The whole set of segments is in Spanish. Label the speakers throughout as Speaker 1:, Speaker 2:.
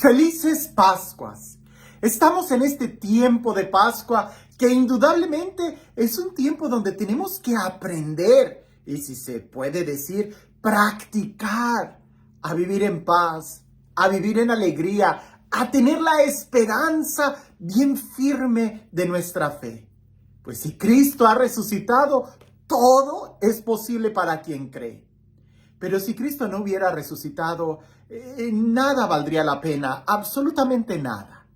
Speaker 1: Felices Pascuas. Estamos en este tiempo de Pascua que indudablemente es un tiempo donde tenemos que aprender y, si se puede decir, practicar a vivir en paz, a vivir en alegría, a tener la esperanza bien firme de nuestra fe. Pues si Cristo ha resucitado, todo es posible para quien cree. Pero si Cristo no hubiera resucitado, nada valdría la pena, absolutamente nada.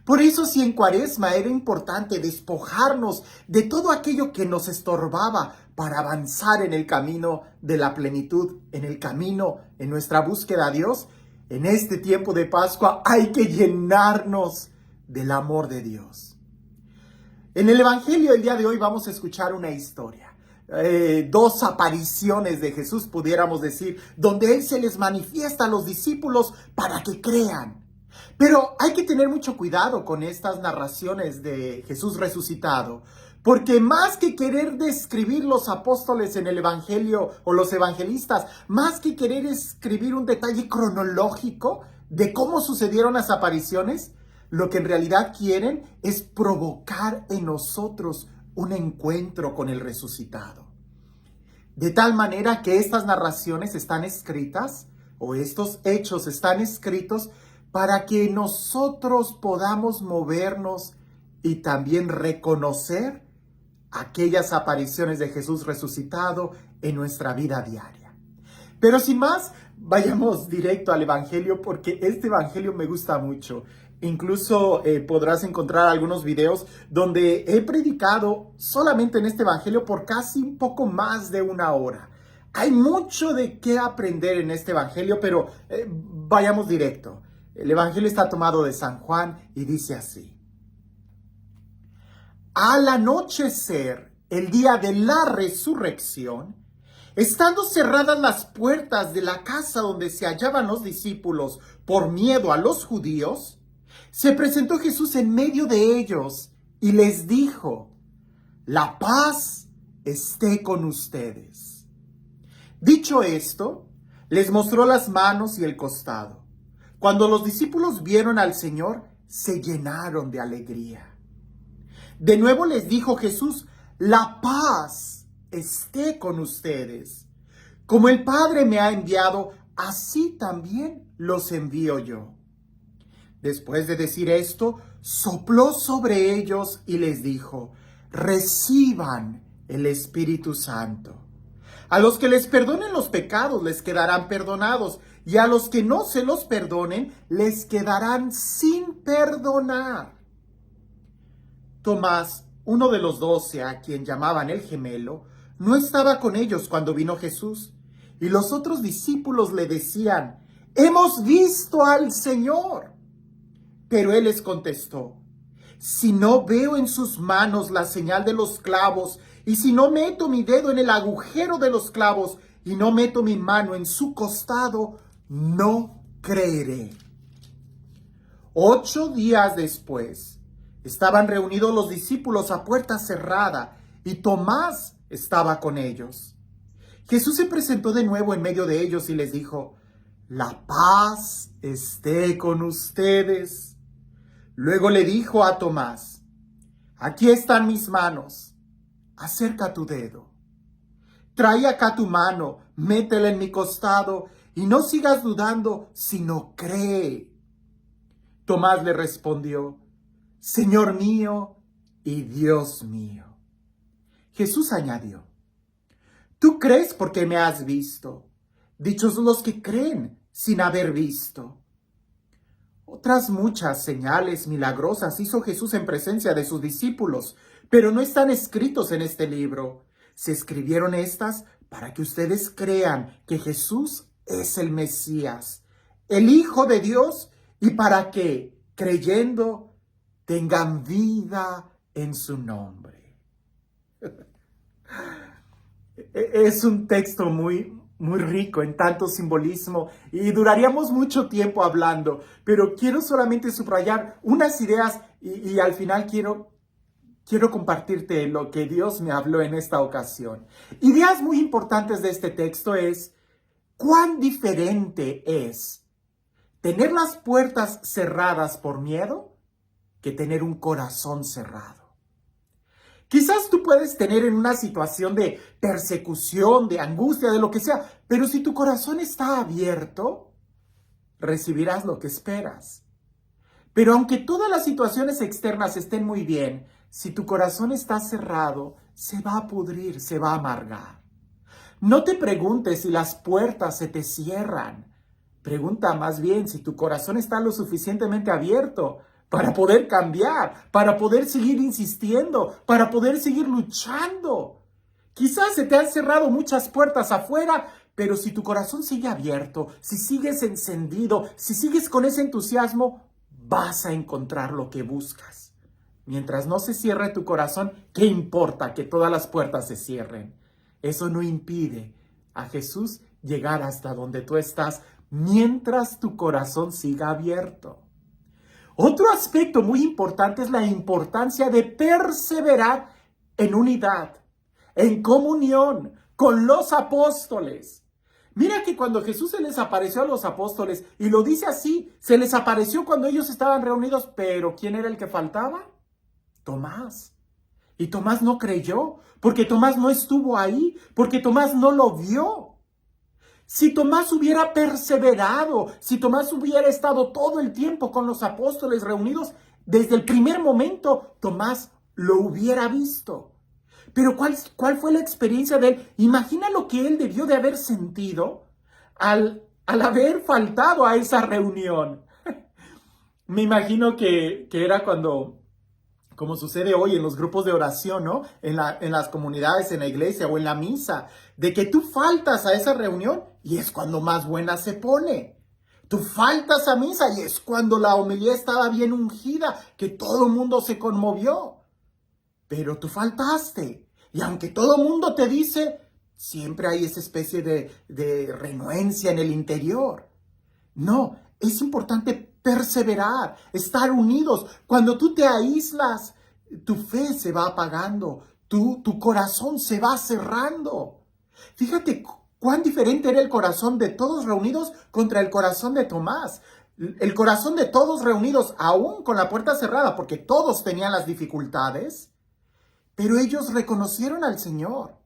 Speaker 1: Por eso, si en Cuaresma era importante despojarnos de todo aquello que nos estorbaba para avanzar en el camino de la plenitud, en el camino, en nuestra búsqueda a Dios, en este tiempo de Pascua hay que llenarnos del amor de Dios. En el Evangelio el día de hoy vamos a escuchar una historia. Dos apariciones de Jesús, pudiéramos decir, donde Él se les manifiesta a los discípulos para que crean. Pero hay que tener mucho cuidado con estas narraciones de Jesús resucitado, porque más que querer describir los apóstoles en el Evangelio o los evangelistas, más que querer escribir un detalle cronológico de cómo sucedieron las apariciones, lo que en realidad quieren es provocar en nosotros un encuentro con el resucitado. De tal manera que estas narraciones están escritas, o estos hechos están escritos, para que nosotros podamos movernos y también reconocer aquellas apariciones de Jesús resucitado en nuestra vida diaria. Pero sin más, vayamos directo al Evangelio, porque este Evangelio me gusta mucho. Incluso podrás encontrar algunos videos donde he predicado solamente en este Evangelio por casi un poco más de una hora. Hay mucho de qué aprender en este Evangelio, pero vayamos directo. El Evangelio está tomado de San Juan y dice así: Al anochecer, el día de la resurrección, estando cerradas las puertas de la casa donde se hallaban los discípulos por miedo a los judíos, se presentó Jesús en medio de ellos y les dijo: la paz esté con ustedes. Dicho esto, les mostró las manos y el costado. Cuando los discípulos vieron al Señor, se llenaron de alegría. De nuevo les dijo Jesús: la paz esté con ustedes. Como el Padre me ha enviado, así también los envío yo. Después de decir esto, sopló sobre ellos y les dijo: reciban el Espíritu Santo. A los que les perdonen los pecados les quedarán perdonados, y a los que no se los perdonen les quedarán sin perdonar. Tomás, uno de los 12, a quien llamaban el gemelo, no estaba con ellos cuando vino Jesús, y los otros discípulos le decían: hemos visto al Señor. Pero él les contestó: si no veo en sus manos la señal de los clavos, y si no meto mi dedo en el agujero de los clavos, y no meto mi mano en su costado, no creeré. 8 días después, estaban reunidos los discípulos a puerta cerrada, y Tomás estaba con ellos. Jesús se presentó de nuevo en medio de ellos y les dijo: la paz esté con ustedes. Luego le dijo a Tomás: aquí están mis manos, acerca tu dedo. Trae acá tu mano, métela en mi costado, y no sigas dudando, sino cree. Tomás le respondió: Señor mío y Dios mío. Jesús añadió: tú crees porque me has visto. Dichos los que creen sin haber visto. Otras muchas señales milagrosas hizo Jesús en presencia de sus discípulos, pero no están escritos en este libro. Se escribieron estas para que ustedes crean que Jesús es el Mesías, el Hijo de Dios, y para que, creyendo, tengan vida en su nombre. Es un texto muy rico en tanto simbolismo y duraríamos mucho tiempo hablando, pero quiero solamente subrayar unas ideas y al final quiero compartirte lo que Dios me habló en esta ocasión. Ideas muy importantes de este texto es: ¿cuán diferente es tener las puertas cerradas por miedo que tener un corazón cerrado. Quizás tú puedes tener en una situación de persecución, de angustia, de lo que sea, pero si tu corazón está abierto, recibirás lo que esperas. Pero aunque todas las situaciones externas estén muy bien, si tu corazón está cerrado, se va a pudrir, se va a amargar. No te preguntes si las puertas se te cierran. Pregunta más bien si tu corazón está lo suficientemente abierto para poder cambiar, para poder seguir insistiendo, para poder seguir luchando. Quizás se te han cerrado muchas puertas afuera, pero si tu corazón sigue abierto, si sigues encendido, si sigues con ese entusiasmo, vas a encontrar lo que buscas. Mientras no se cierre tu corazón, ¿qué importa que todas las puertas se cierren? Eso no impide a Jesús llegar hasta donde tú estás mientras tu corazón siga abierto. Otro aspecto muy importante es la importancia de perseverar en unidad, en comunión con los apóstoles. Mira que cuando Jesús se les apareció a los apóstoles, y lo dice así, se les apareció cuando ellos estaban reunidos, pero ¿quién era el que faltaba? Tomás. Y Tomás no creyó, porque Tomás no estuvo ahí, porque Tomás no lo vio. Si Tomás hubiera perseverado, si Tomás hubiera estado todo el tiempo con los apóstoles reunidos, desde el primer momento Tomás lo hubiera visto. Pero ¿cuál fue la experiencia de él? Imagina lo que él debió de haber sentido al haber faltado a esa reunión. Me imagino que era cuando, como sucede hoy en los grupos de oración, ¿no? En las comunidades, en la iglesia o en la misa, de que tú faltas a esa reunión y es cuando más buena se pone. Tú faltas a misa y es cuando la homilía estaba bien ungida, que todo el mundo se conmovió. Pero tú faltaste. Y aunque todo el mundo te dice, siempre hay esa especie de renuencia en el interior. No, es importante perseverar, estar unidos. Cuando tú te aíslas, tu fe se va apagando, tu corazón se va cerrando. Fíjate cuán diferente era el corazón de todos reunidos contra el corazón de Tomás. El corazón de todos reunidos, aún con la puerta cerrada, porque todos tenían las dificultades, pero ellos reconocieron al Señor.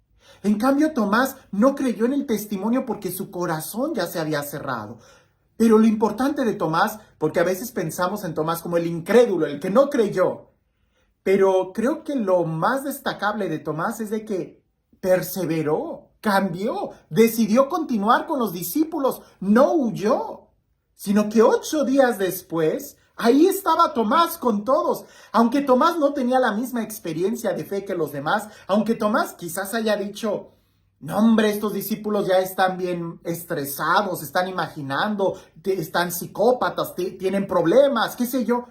Speaker 1: En cambio, Tomás no creyó en el testimonio porque su corazón ya se había cerrado. Pero lo importante de Tomás, porque a veces pensamos en Tomás como el incrédulo, el que no creyó. Pero creo que lo más destacable de Tomás es de que perseveró, cambió, decidió continuar con los discípulos, no huyó, sino que 8 días después, ahí estaba Tomás con todos. Aunque Tomás no tenía la misma experiencia de fe que los demás, aunque Tomás quizás haya dicho, no hombre, estos discípulos ya están bien estresados, están imaginando, están psicópatas, tienen problemas, qué sé yo.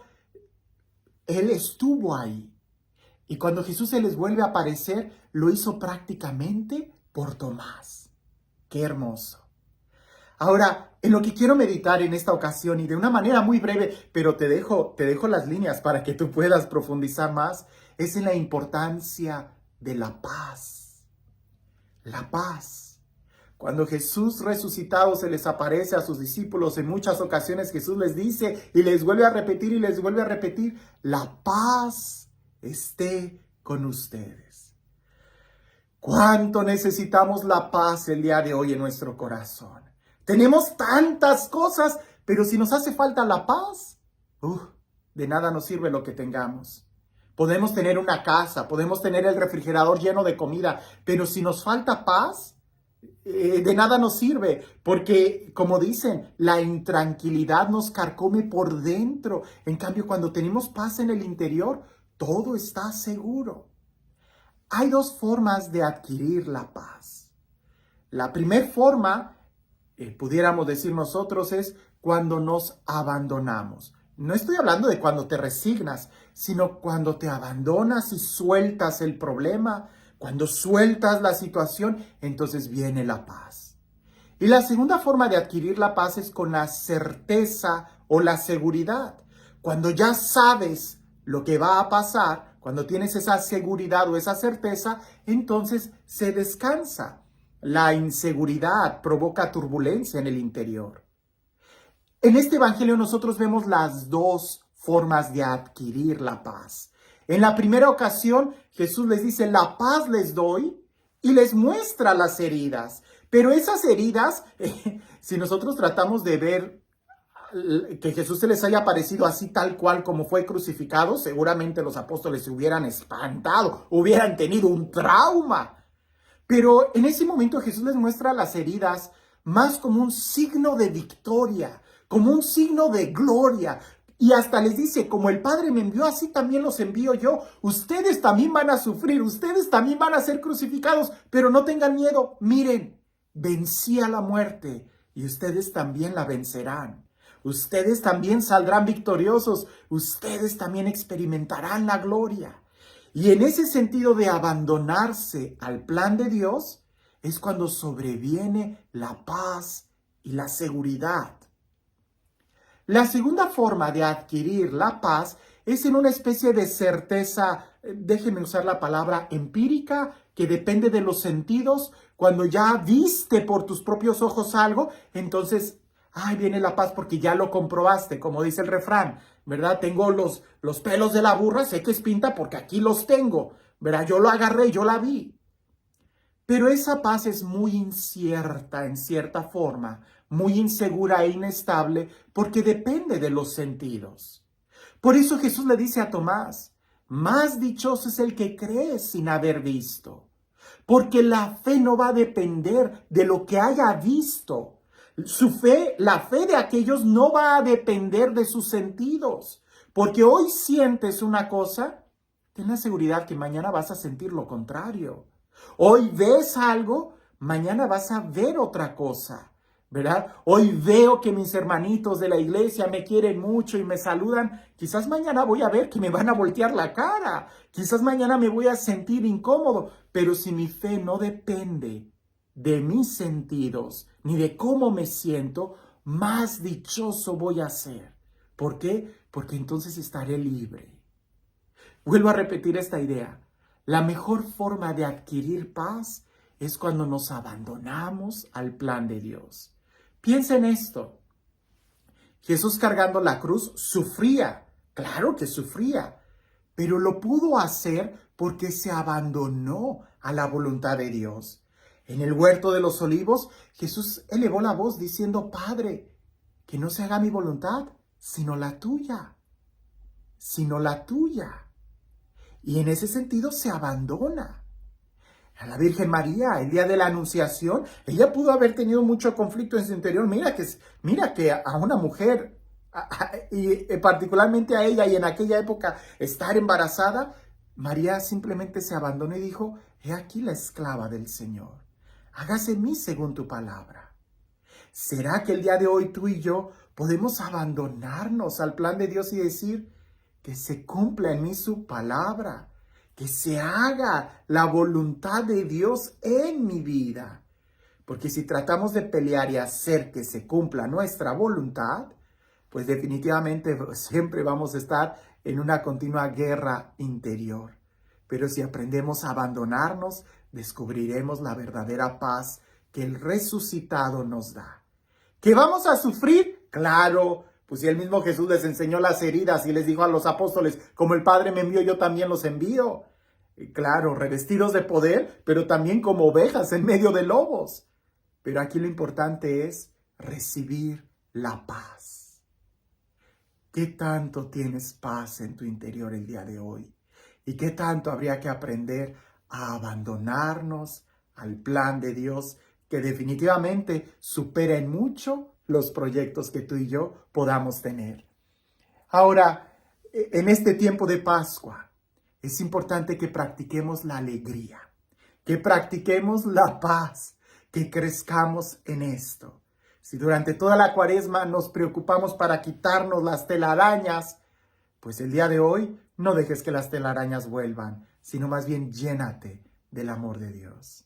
Speaker 1: Él estuvo ahí. Y cuando Jesús se les vuelve a aparecer, lo hizo prácticamente por Tomás. Qué hermoso. Ahora, en lo que quiero meditar en esta ocasión y de una manera muy breve, pero te dejo las líneas para que tú puedas profundizar más, es en la importancia de la paz. La paz. Cuando Jesús resucitado se les aparece a sus discípulos, en muchas ocasiones Jesús les dice y les vuelve a repetir y les vuelve a repetir, la paz esté con ustedes. ¿Cuánto necesitamos la paz el día de hoy en nuestro corazón? Tenemos tantas cosas, pero si nos hace falta la paz, de nada nos sirve lo que tengamos. Podemos tener una casa, podemos tener el refrigerador lleno de comida, pero si nos falta paz, de nada nos sirve, porque como dicen, la intranquilidad nos carcome por dentro. En cambio, cuando tenemos paz en el interior, todo está seguro. Hay 2 formas de adquirir la paz. La primera forma, pudiéramos decir nosotros, es cuando nos abandonamos. No estoy hablando de cuando te resignas, sino cuando te abandonas y sueltas el problema, cuando sueltas la situación, entonces viene la paz. Y la segunda forma de adquirir la paz es con la certeza o la seguridad. Cuando ya sabes lo que va a pasar, cuando tienes esa seguridad o esa certeza, entonces se descansa. La inseguridad provoca turbulencia en el interior. En este evangelio nosotros vemos las dos formas de adquirir la paz. En la primera ocasión, Jesús les dice, la paz les doy, y les muestra las heridas. Pero esas heridas, si nosotros tratamos de ver que Jesús se les haya aparecido así tal cual como fue crucificado, seguramente los apóstoles se hubieran espantado, hubieran tenido un trauma. Pero en ese momento Jesús les muestra las heridas más como un signo de victoria, como un signo de gloria. Y hasta les dice, como el Padre me envió, así también los envío yo. Ustedes también van a sufrir, ustedes también van a ser crucificados, pero no tengan miedo. Miren, vencí a la muerte y ustedes también la vencerán. Ustedes también saldrán victoriosos, ustedes también experimentarán la gloria. Y en ese sentido de abandonarse al plan de Dios, es cuando sobreviene la paz y la seguridad. La segunda forma de adquirir la paz es en una especie de certeza, déjenme usar la palabra empírica, que depende de los sentidos. Cuando ya viste por tus propios ojos algo, entonces, viene la paz porque ya lo comprobaste, como dice el refrán, ¿verdad? Tengo los pelos de la burra, sé que es pinta porque aquí los tengo, ¿verdad? Yo lo agarré, yo la vi. Pero esa paz es muy incierta en cierta forma, muy insegura e inestable, porque depende de los sentidos. Por eso Jesús le dice a Tomás, más dichoso es el que cree sin haber visto, porque la fe no va a depender de lo que haya visto. Su fe, la fe de aquellos no va a depender de sus sentidos, porque hoy sientes una cosa, ten la seguridad que mañana vas a sentir lo contrario. Hoy ves algo, mañana vas a ver otra cosa, ¿verdad? Hoy veo que mis hermanitos de la iglesia me quieren mucho y me saludan. Quizás mañana voy a ver que me van a voltear la cara. Quizás mañana me voy a sentir incómodo. Pero si mi fe no depende de mis sentidos ni de cómo me siento, más dichoso voy a ser. ¿Por qué? Porque entonces estaré libre. Vuelvo a repetir esta idea. La mejor forma de adquirir paz es cuando nos abandonamos al plan de Dios. Piensa en esto. Jesús cargando la cruz sufría, claro que sufría, pero lo pudo hacer porque se abandonó a la voluntad de Dios. En el huerto de los olivos, Jesús elevó la voz diciendo, Padre, que no se haga mi voluntad, sino la tuya, sino la tuya. Y en ese sentido se abandona. A la Virgen María, el día de la Anunciación, ella pudo haber tenido mucho conflicto en su interior. Mira que a una mujer, y particularmente a ella, y en aquella época estar embarazada, María simplemente se abandonó y dijo, he aquí la esclava del Señor. Hágase en mí según tu palabra. ¿Será que el día de hoy tú y yo podemos abandonarnos al plan de Dios y decir, que se cumpla en mí su palabra, que se haga la voluntad de Dios en mi vida? Porque si tratamos de pelear y hacer que se cumpla nuestra voluntad, pues definitivamente siempre vamos a estar en una continua guerra interior. Pero si aprendemos a abandonarnos, descubriremos la verdadera paz que el resucitado nos da. ¿Que vamos a sufrir? Claro. Pues si el mismo Jesús les enseñó las heridas y les dijo a los apóstoles, como el Padre me envió, yo también los envío. Y claro, revestidos de poder, pero también como ovejas en medio de lobos. Pero aquí lo importante es recibir la paz. ¿Qué tanto tienes paz en tu interior el día de hoy? ¿Y qué tanto habría que aprender a abandonarnos al plan de Dios, que definitivamente supera en mucho los proyectos que tú y yo podamos tener? Ahora, en este tiempo de Pascua, es importante que practiquemos la alegría, que practiquemos la paz, que crezcamos en esto. Si durante toda la Cuaresma nos preocupamos para quitarnos las telarañas, pues el día de hoy no dejes que las telarañas vuelvan, sino más bien llénate del amor de Dios.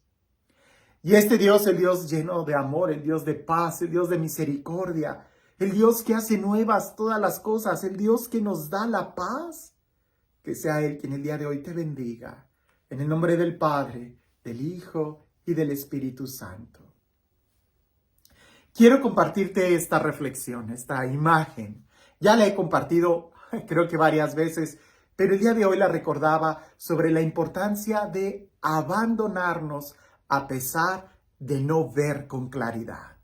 Speaker 1: Y este Dios, el Dios lleno de amor, el Dios de paz, el Dios de misericordia, el Dios que hace nuevas todas las cosas, el Dios que nos da la paz, que sea Él quien el día de hoy te bendiga. En el nombre del Padre, del Hijo y del Espíritu Santo. Quiero compartirte esta reflexión, esta imagen. Ya la he compartido, creo que varias veces, pero el día de hoy la recordaba sobre la importancia de abandonarnos a pesar de no ver con claridad.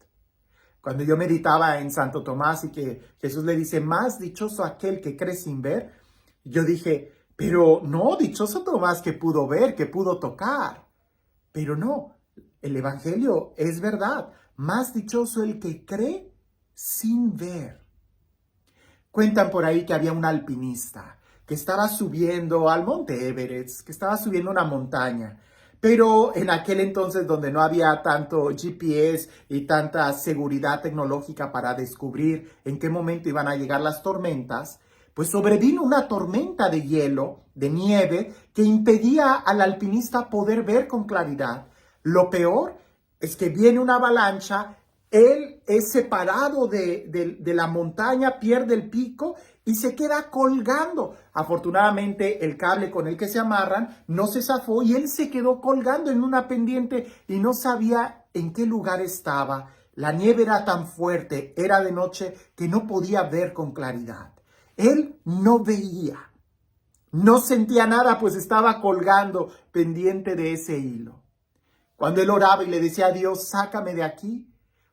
Speaker 1: Cuando yo meditaba en Santo Tomás y que Jesús le dice, más dichoso aquel que cree sin ver, yo dije, pero no, dichoso Tomás que pudo ver, que pudo tocar. Pero no, el Evangelio es verdad. Más dichoso el que cree sin ver. Cuentan por ahí que había un alpinista que estaba subiendo al monte Everest, que estaba subiendo una montaña. Pero en aquel entonces donde no había tanto GPS y tanta seguridad tecnológica para descubrir en qué momento iban a llegar las tormentas, pues sobrevino una tormenta de hielo, de nieve, que impedía al alpinista poder ver con claridad. Lo peor es que viene una avalancha, él es separado de la montaña, pierde el pico y se queda colgando. Afortunadamente el cable con el que se amarran no se zafó y él se quedó colgando en una pendiente y no sabía en qué lugar estaba. La nieve era tan fuerte, era de noche, que no podía ver con claridad. Él no veía, no sentía nada, pues estaba colgando pendiente de ese hilo. Cuando él oraba y le decía a Dios, sácame de aquí,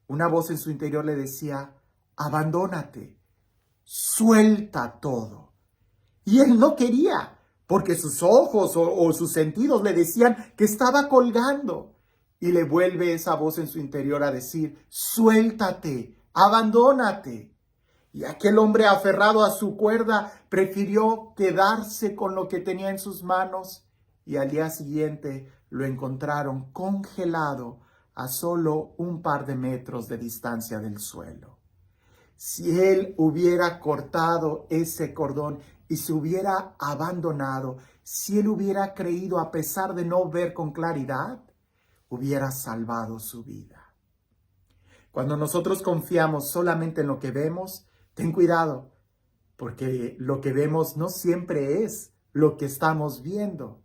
Speaker 1: una voz en su interior le decía, abandónate, suelta todo. Y él no quería, porque sus ojos o sus sentidos le decían que estaba colgando. Y le vuelve esa voz en su interior a decir, suéltate, abandónate. Y aquel hombre aferrado a su cuerda prefirió quedarse con lo que tenía en sus manos y al día siguiente lo encontraron congelado a solo un par de metros de distancia del suelo. Si él hubiera cortado ese cordón y se hubiera abandonado, si él hubiera creído a pesar de no ver con claridad, hubiera salvado su vida. Cuando nosotros confiamos solamente en lo que vemos, ten cuidado, porque lo que vemos no siempre es lo que estamos viendo.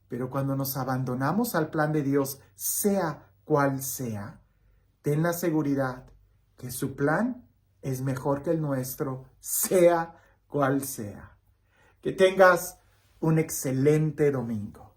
Speaker 1: Pero cuando nos abandonamos al plan de Dios, sea cual sea, ten la seguridad que su plan es mejor que el nuestro, sea cual sea. Que tengas un excelente domingo.